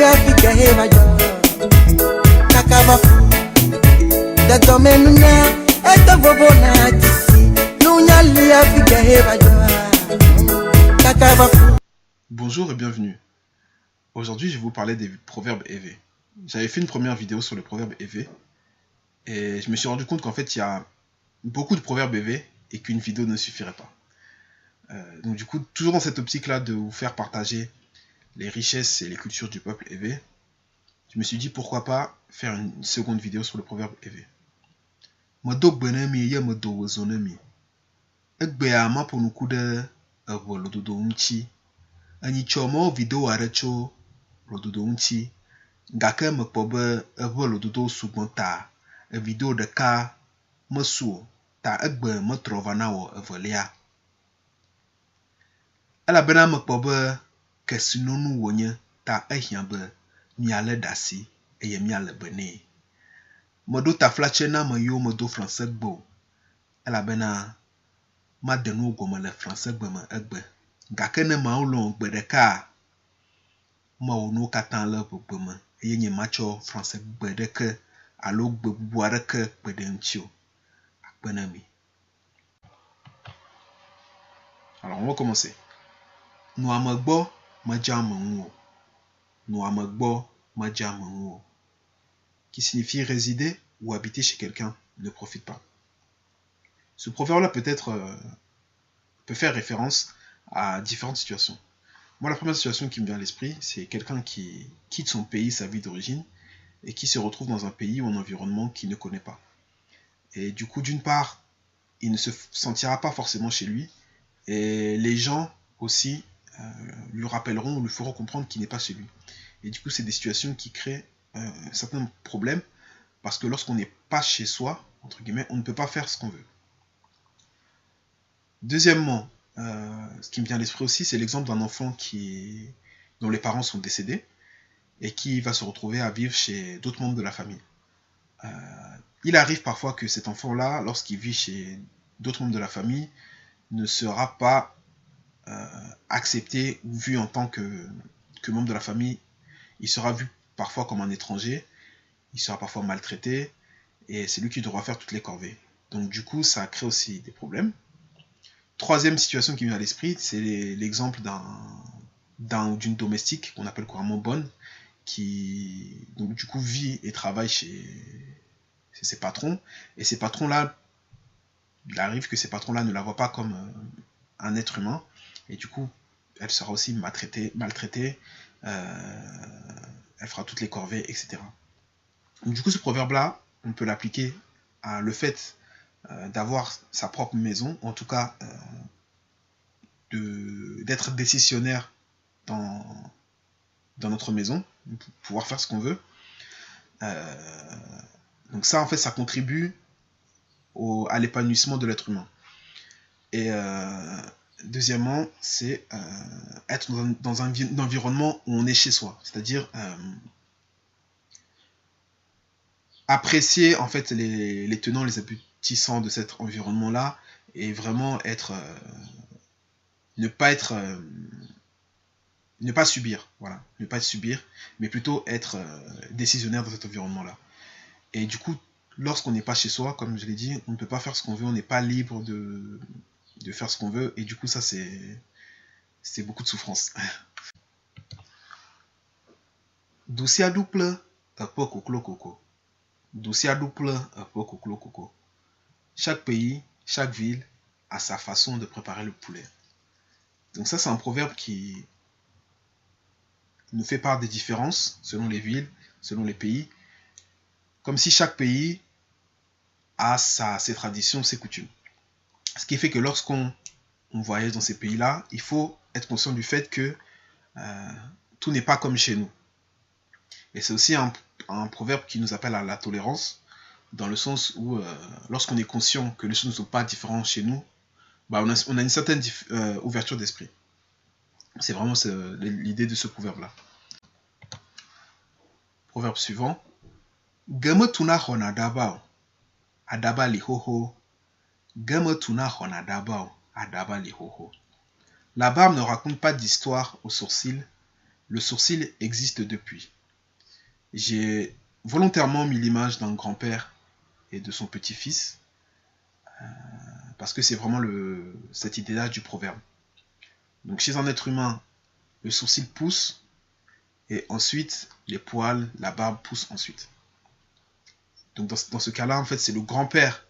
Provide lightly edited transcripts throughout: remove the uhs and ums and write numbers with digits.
Africa hebajo Kakabafu Datomenuna Eto bobona tisi Nunyali Africa hebajo Kakabafu. Bonjour et bienvenue. Aujourd'hui, je vais vous parler des proverbes EV. J'avais fait une première vidéo sur le proverbe EV et je me suis rendu compte qu'en fait, il y a beaucoup de proverbes EV et qu'une vidéo ne suffirait pas. Donc du coup, toujours dans cette optique-là de vous faire partager les richesses et les cultures du peuple EV, je me suis dit pourquoi pas faire une seconde vidéo sur le proverbe EV. Modo benemi ye modo wozonemi. Egbe ama ponuku de lododo unchi. Ani chomo video arecho lododo unchi. Gake me kpɔ be eƒe lododo sugbɔ ta video ɖeka mesu ta egbe metrɔ va na wɔ evelia. Elabena me kpɔ be kesinɔnu wònye ta ehiã be mialé ɖe asi eye miale be nɛ. Meɖo taflatse na ame yiwo medo français gbe o, elabena made nuwo gɔme le français gbe me egbe. Gake ne mawo lɔ̃ gbe ɖeka mawɔ nuwo katã le gbegbe me eye nye matsɔ français gbe ɖeke alo gbe bubu aɖeke kpe ɖe ŋuti o. Akpe na mi. Alors on va commencer. Nu ame gbɔ medze ame ŋu o. Nu ame gbɔ medze ame ŋu o. Qui signifie résider ou habiter chez quelqu'un, ne profite pas. Ce proverbe-là peut faire référence à différentes situations. Moi, la première situation qui me vient à l'esprit, c'est quelqu'un qui quitte son pays, sa vie d'origine, et qui se retrouve dans un pays ou un environnement qu'il ne connaît pas. Et du coup, d'une part, il ne se sentira pas forcément chez lui, et les gens aussi lui rappelleront ou lui feront comprendre qu'il n'est pas chez lui. Et du coup, c'est des situations qui créent certains problèmes, parce que lorsqu'on n'est pas chez soi, entre guillemets, on ne peut pas faire ce qu'on veut. Deuxièmement, ce qui me vient à l'esprit aussi, c'est l'exemple d'un enfant dont les parents sont décédés et qui va se retrouver à vivre chez d'autres membres de la famille. Il arrive parfois que cet enfant-là, lorsqu'il vit chez d'autres membres de la famille, ne sera pas accepté ou vu en tant que membre de la famille. Il sera vu parfois comme un étranger, il sera parfois maltraité, et c'est lui qui devra faire toutes les corvées. Donc du coup, ça crée aussi des problèmes. Troisième situation qui me vient à l'esprit, c'est l'exemple d'une domestique qu'on appelle couramment bonne, qui donc du coup vit et travaille chez ses patrons, et ces patrons-là, il arrive que ces patrons-là ne la voient pas comme un être humain, et du coup, elle sera aussi maltraitée, elle fera toutes les corvées, etc. Donc, du coup, ce proverbe-là, on peut l'appliquer à le fait d'avoir sa propre maison, en tout cas d'être décisionnaire dans notre maison, pouvoir faire ce qu'on veut. Donc ça, en fait, ça contribue à l'épanouissement de l'être humain. Et deuxièmement, c'est être dans un environnement où on est chez soi, c'est-à-dire apprécier en fait les tenants, les aboutissants de cet environnement-là et vraiment ne pas subir, voilà, ne pas subir, mais plutôt être décisionnaire dans cet environnement-là. Et du coup, lorsqu'on n'est pas chez soi, comme je l'ai dit, on ne peut pas faire ce qu'on veut, on n'est pas libre de faire ce qu'on veut, et du coup, ça, c'est beaucoup de souffrance. Doucia double, coco. Doucia double, coco. Chaque pays, chaque ville a sa façon de préparer le poulet. Donc ça, c'est un proverbe qui nous fait part des différences selon les villes, selon les pays, comme si chaque pays a ses traditions, ses coutumes. Ce qui fait que lorsqu'on voyage dans ces pays-là, il faut être conscient du fait que tout n'est pas comme chez nous. Et c'est aussi un proverbe qui nous appelle à la tolérance, dans le sens où lorsqu'on est conscient que les choses ne sont pas différentes chez nous, bah on a une certaine ouverture d'esprit. C'est vraiment l'idée de ce proverbe-là. Proverbe suivant. Geme tuna hona dabao, adaba lihoho. Geme tuna hona dabao, adaba lihoho. La barbe ne raconte pas d'histoire aux sourcils, le sourcil existe depuis. J'ai volontairement mis l'image d'un grand-père et de son petit-fils, parce que c'est vraiment cette idée-là du proverbe. Donc chez un être humain, le sourcil pousse, et ensuite les poils, la barbe poussent ensuite. Donc dans ce cas-là, en fait, c'est le grand-père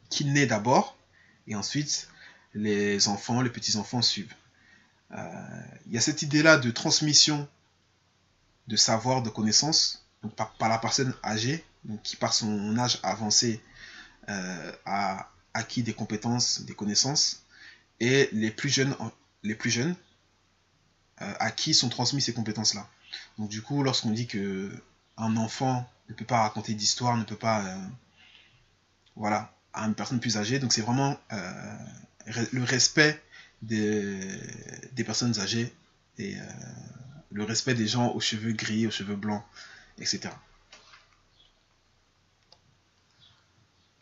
qui naît d'abord, et ensuite les enfants, les petits-enfants suivent. Il y a cette idée-là de transmission de savoir, de connaissances, donc par la personne âgée, donc qui par son âge avancé a acquis des compétences, des connaissances, et les plus jeunes à qui sont transmises ces compétences-là. Donc du coup, lorsqu'on dit que un enfant ne peut pas raconter d'histoire, ne peut pas, voilà, à une personne plus âgée, donc c'est vraiment le respect des personnes âgées et le respect des gens aux cheveux gris, aux cheveux blancs, etc.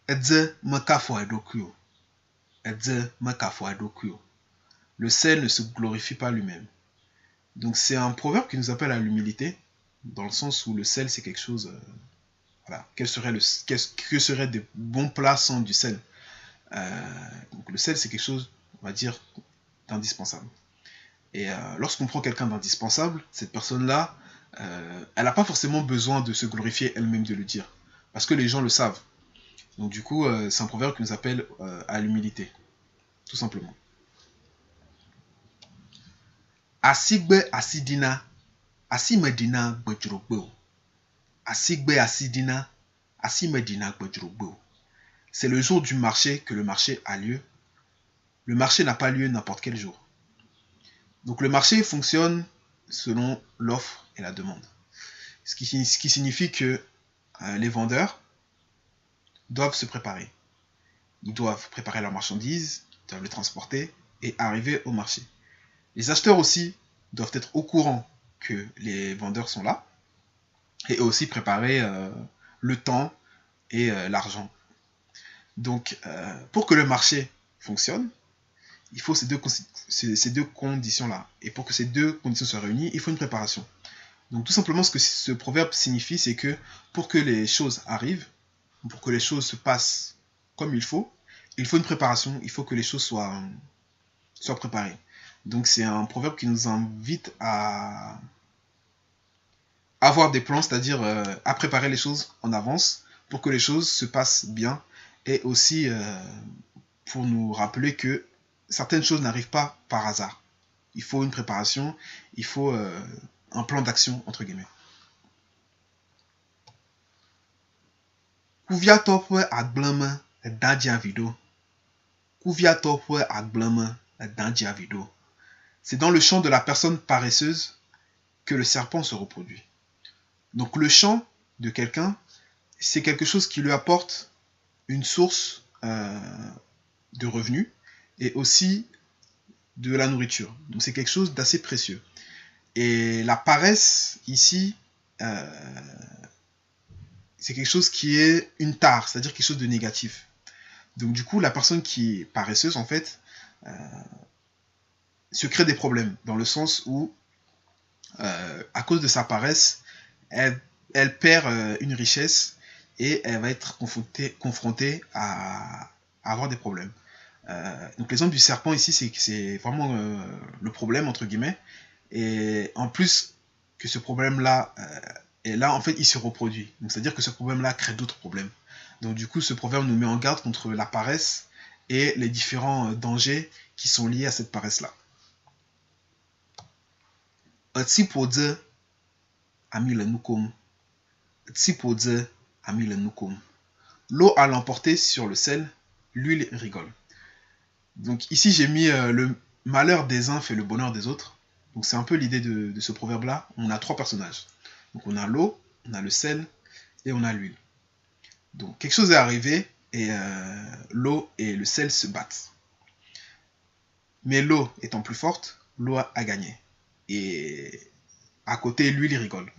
Le sel ne se glorifie pas lui-même. Donc c'est un proverbe qui nous appelle à l'humilité, dans le sens où le sel c'est quelque chose, voilà, que seraient des bons plats sans du sel. Donc le sel c'est quelque chose, on va dire, d'indispensable. Et lorsqu'on prend quelqu'un d'indispensable, cette personne-là, elle n'a pas forcément besoin de se glorifier elle-même de le dire, parce que les gens le savent. Donc du coup, c'est un proverbe qui nous appelle à l'humilité, tout simplement. Asigbe asidina, asimedina gbejurogbe. Asigbe asidina, asimedina gbejurogbe. C'est le jour du marché que le marché a lieu. Le marché n'a pas lieu n'importe quel jour. Donc le marché fonctionne selon l'offre et la demande. Ce qui signifie que les vendeurs doivent se préparer. Ils doivent préparer leurs marchandises, ils doivent les transporter et arriver au marché. Les acheteurs aussi doivent être au courant que les vendeurs sont là et aussi préparer le temps et l'argent. Donc, pour que le marché fonctionne, il faut ces deux conditions-là. Et pour que ces deux conditions soient réunies, il faut une préparation. Donc, tout simplement, ce que ce proverbe signifie, c'est que pour que les choses arrivent, pour que les choses se passent comme il faut une préparation, il faut que les choses soient préparées. Donc, c'est un proverbe qui nous invite à avoir des plans, c'est-à-dire à préparer les choses en avance pour que les choses se passent bien et aussi pour nous rappeler que certaines choses n'arrivent pas par hasard. Il faut une préparation, il faut un plan d'action, entre guillemets. Kuviatopwe agbleme dajiavido. Kuviatopwe agbleme dajiavido. C'est dans le champ de la personne paresseuse que le serpent se reproduit. Donc le champ de quelqu'un, c'est quelque chose qui lui apporte une source de revenus et aussi de la nourriture. Donc c'est quelque chose d'assez précieux. Et la paresse, ici, c'est quelque chose qui est une tare, c'est-à-dire quelque chose de négatif. Donc du coup, la personne qui est paresseuse, en fait, se crée des problèmes, dans le sens où, à cause de sa paresse, elle perd une richesse et elle va être confrontée à avoir des problèmes. Donc l'exemple du serpent ici, c'est vraiment le problème, entre guillemets. Et en plus que ce problème-là est là, en fait, il se reproduit. Donc c'est-à-dire que ce problème-là crée d'autres problèmes. Donc du coup, ce proverbe nous met en garde contre la paresse et les différents dangers qui sont liés à cette paresse-là. L'eau à l'emporter sur le sel, l'huile rigole. Donc ici, j'ai mis le malheur des uns fait le bonheur des autres. Donc c'est un peu l'idée de ce proverbe-là. On a trois personnages. Donc on a l'eau, on a le sel et on a l'huile. Donc quelque chose est arrivé et l'eau et le sel se battent. Mais l'eau étant plus forte, l'eau a gagné. Et à côté, l'huile rigole.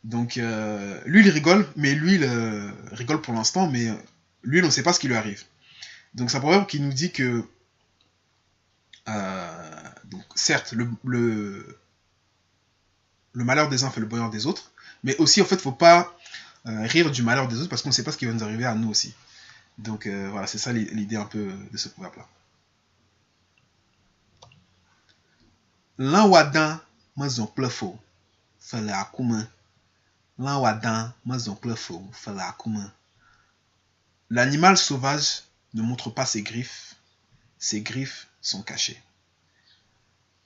Donc l'huile rigole, mais l'huile rigole pour l'instant, mais l'huile, on ne sait pas ce qui lui arrive. Donc c'est un proverbe qui nous dit que donc certes, le malheur des uns fait le bonheur des autres, mais aussi en fait faut pas rire du malheur des autres parce qu'on ne sait pas ce qui va nous arriver à nous aussi. Donc voilà, c'est ça l'idée un peu de ce proverbe là. L'un wadan mazon plefo fele akoumen. L'un wadan mazon plefo fele akoumen. L'animal sauvage ne montre pas ses griffes sont cachées.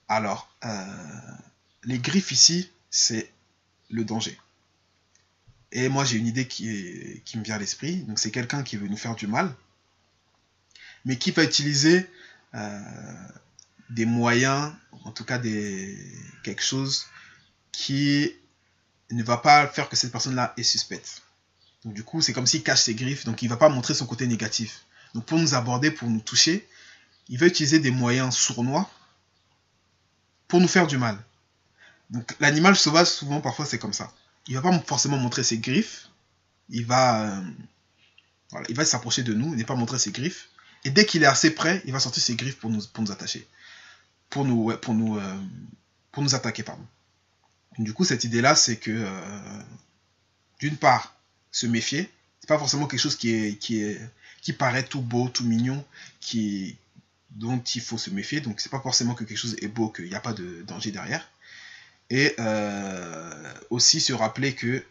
Alors, les griffes ici, c'est le danger. Et moi, j'ai une idée qui me vient à l'esprit. Donc, c'est quelqu'un qui veut nous faire du mal, mais qui va utiliser des moyens, en tout cas quelque chose qui ne va pas faire que cette personne-là est suspecte. Donc, du coup, c'est comme s'il cache ses griffes, donc il ne va pas montrer son côté négatif. Donc, pour nous aborder, pour nous toucher, il va utiliser des moyens sournois pour nous faire du mal. Donc, l'animal sauvage, souvent, parfois, c'est comme ça. Il ne va pas forcément montrer ses griffes. Il va s'approcher de nous, il ne va pas montrer ses griffes. Et dès qu'il est assez près, il va sortir ses griffes pour nous attacher. Pour nous attaquer, pardon. Du coup, cette idée-là, c'est que, d'une part, se méfier. C'est pas forcément quelque chose qui paraît tout beau, tout mignon, dont il faut se méfier. Donc, c'est pas forcément que quelque chose est beau, qu'il n'y a pas de danger derrière. Et aussi se rappeler que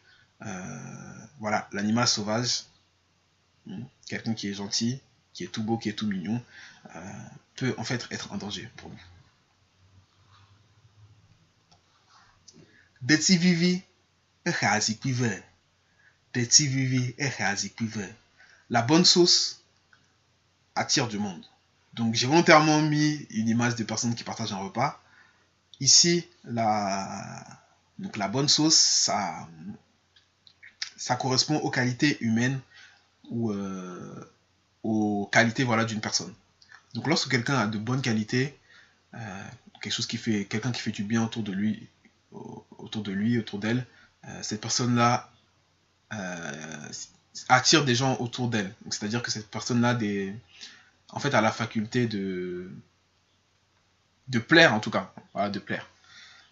voilà, l'animal sauvage, quelqu'un qui est gentil, qui est tout beau, qui est tout mignon, peut en fait être un danger pour nous. Deti vivi echazi pive. Deti vivi echazi pive. La bonne sauce attire du monde. Donc j'ai volontairement mis une image de personnes qui partagent un repas. Ici, la bonne sauce, ça correspond aux qualités humaines ou aux qualités voilà, d'une personne. Donc lorsque quelqu'un a de bonnes qualités, quelqu'un qui fait du bien autour de lui, autour d'elle, cette personne-là attire des gens autour d'elle. C'est-à-dire que cette personne-là en fait, a la faculté de plaire en tout cas. Voilà, de plaire.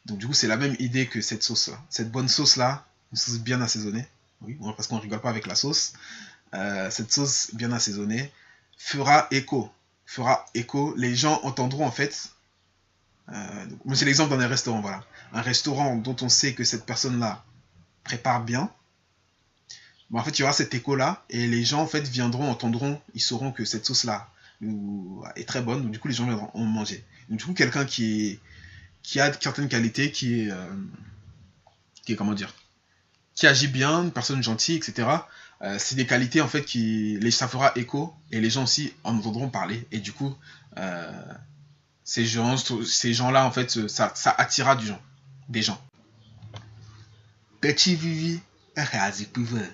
Donc du coup, c'est la même idée que cette sauce-là. Cette bonne sauce-là, une sauce bien assaisonnée, oui, parce qu'on ne rigole pas avec la sauce, cette sauce bien assaisonnée fera écho. Les gens entendront en fait, moi j'ai l'exemple dans les restaurants, voilà. Un restaurant dont on sait que cette personne-là prépare bien, mais en fait il y aura cet écho-là, et les gens en fait viendront, entendront, ils sauront que cette sauce-là est très bonne, donc du coup les gens viendront manger. Donc du coup quelqu'un qui a certaines qualités, qui est comment dire, qui agit bien, une personne gentille, etc. C'est des qualités en fait ça fera écho et les gens aussi en entendront parler et du coup ces gens-là en fait ça attirera des gens. Deti vivi echazi pive.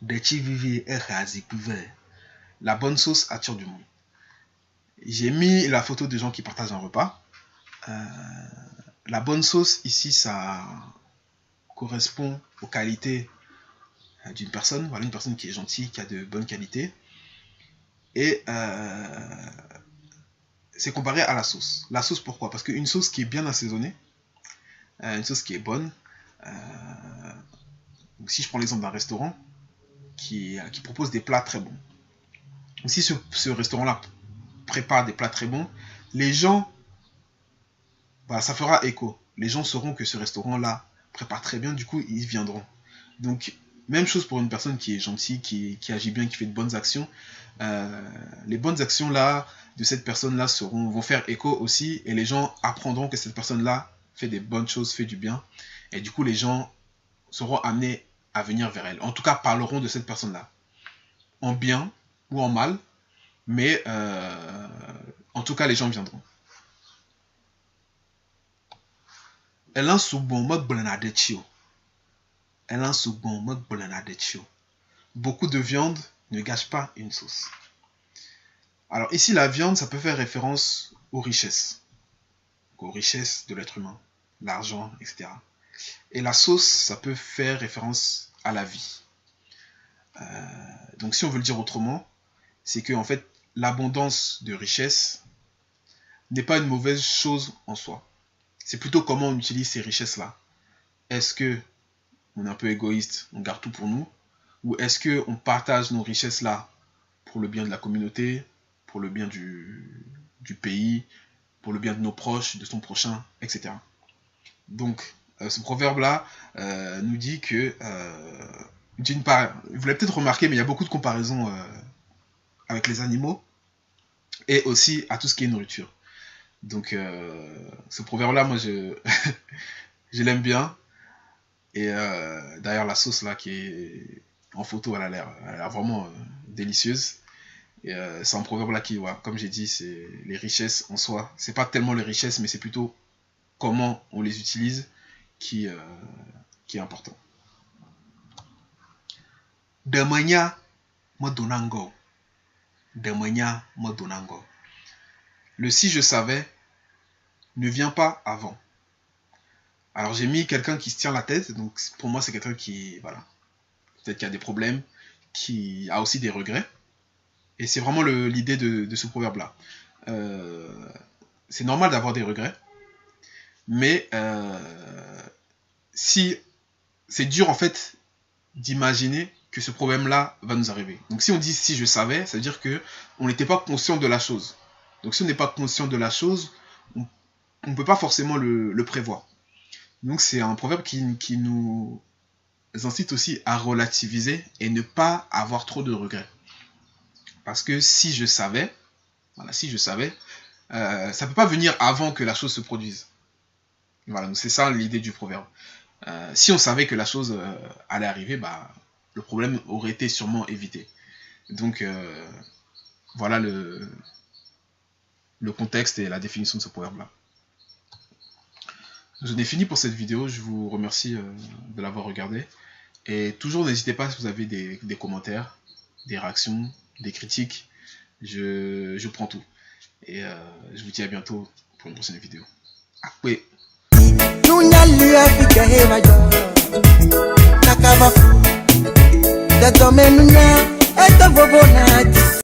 Deti vivi echazi pive. La bonne sauce attire du monde. J'ai mis la photo de gens qui partagent un repas. La bonne sauce, ici, ça correspond aux qualités d'une personne. Voilà, une personne qui est gentille, qui a de bonnes qualités. Et c'est comparé à la sauce. La sauce, pourquoi? Parce qu'une sauce qui est bien assaisonnée, une sauce qui est bonne, donc si je prends l'exemple d'un restaurant qui propose des plats très bons. Donc si ce restaurant-là prépare des plats très bons, les gens, bah, ça fera écho. Les gens sauront que ce restaurant-là prépare très bien, du coup, ils viendront. Donc, même chose pour une personne qui est gentille, qui agit bien, qui fait de bonnes actions. Les bonnes actions-là, de cette personne-là, vont faire écho aussi, et les gens apprendront que cette personne-là fait des bonnes choses, fait du bien. Et du coup, les gens seront amenés à venir vers elle. En tout cas, parleront de cette personne-là. En bien ou en mal, mais en tout cas, les gens viendront. Elan soubon me gblena de tio. Elan soubon me gblena de tio. Beaucoup de viande ne gâche pas une sauce. Alors ici, la viande, ça peut faire référence aux richesses de l'être humain, l'argent, etc. Et la sauce, ça peut faire référence à la vie. Donc si on veut le dire autrement, c'est que en fait, l'abondance de richesses n'est pas une mauvaise chose en soi. C'est plutôt comment on utilise ces richesses-là. est-ce que on est un peu égoïste, on garde tout pour nous, ou est-ce que on partage nos richesses là pour le bien de la communauté, pour le bien du pays, pour le bien de nos proches, de son prochain, etc. Donc, ce proverbe-là nous dit que, d'une part, vous l'avez peut-être remarqué, mais il y a beaucoup de comparaisons avec les animaux et aussi à tout ce qui est nourriture. Donc, ce proverbe-là, moi, je l'aime bien. Et d'ailleurs, la sauce là qui est en photo, elle a l'air vraiment délicieuse. Et c'est un proverbe là qui, ouais, comme j'ai dit, c'est les richesses en soi. C'est pas tellement les richesses, mais c'est plutôt comment on les utilise qui est important. Demanya modonango. Demanya modonango. Le si je savais ne vient pas avant. Alors j'ai mis quelqu'un qui se tient la tête, donc pour moi c'est quelqu'un qui, voilà, peut-être qui a des problèmes, qui a aussi des regrets. Et c'est vraiment l'idée de ce proverbe-là. C'est normal d'avoir des regrets, mais si c'est dur en fait d'imaginer que ce problème-là va nous arriver. Donc si on dit si je savais, ça veut dire que on n'était pas conscient de la chose. Donc si on n'est pas conscient de la chose, on ne peut pas forcément le prévoir. Donc c'est un proverbe qui nous incite aussi à relativiser et ne pas avoir trop de regrets. Parce que si je savais, voilà, si je savais, ça ne peut pas venir avant que la chose se produise. Voilà, donc c'est ça l'idée du proverbe. Si on savait que la chose allait arriver, bah, le problème aurait été sûrement évité. Donc voilà le contexte et la définition de ce proverbe-là. Je n'ai fini pour cette vidéo, je vous remercie de l'avoir regardé. Et toujours n'hésitez pas si vous avez des commentaires, des réactions, des critiques, je prends tout. Et je vous dis à bientôt pour une prochaine vidéo. Akwe. Nakaba,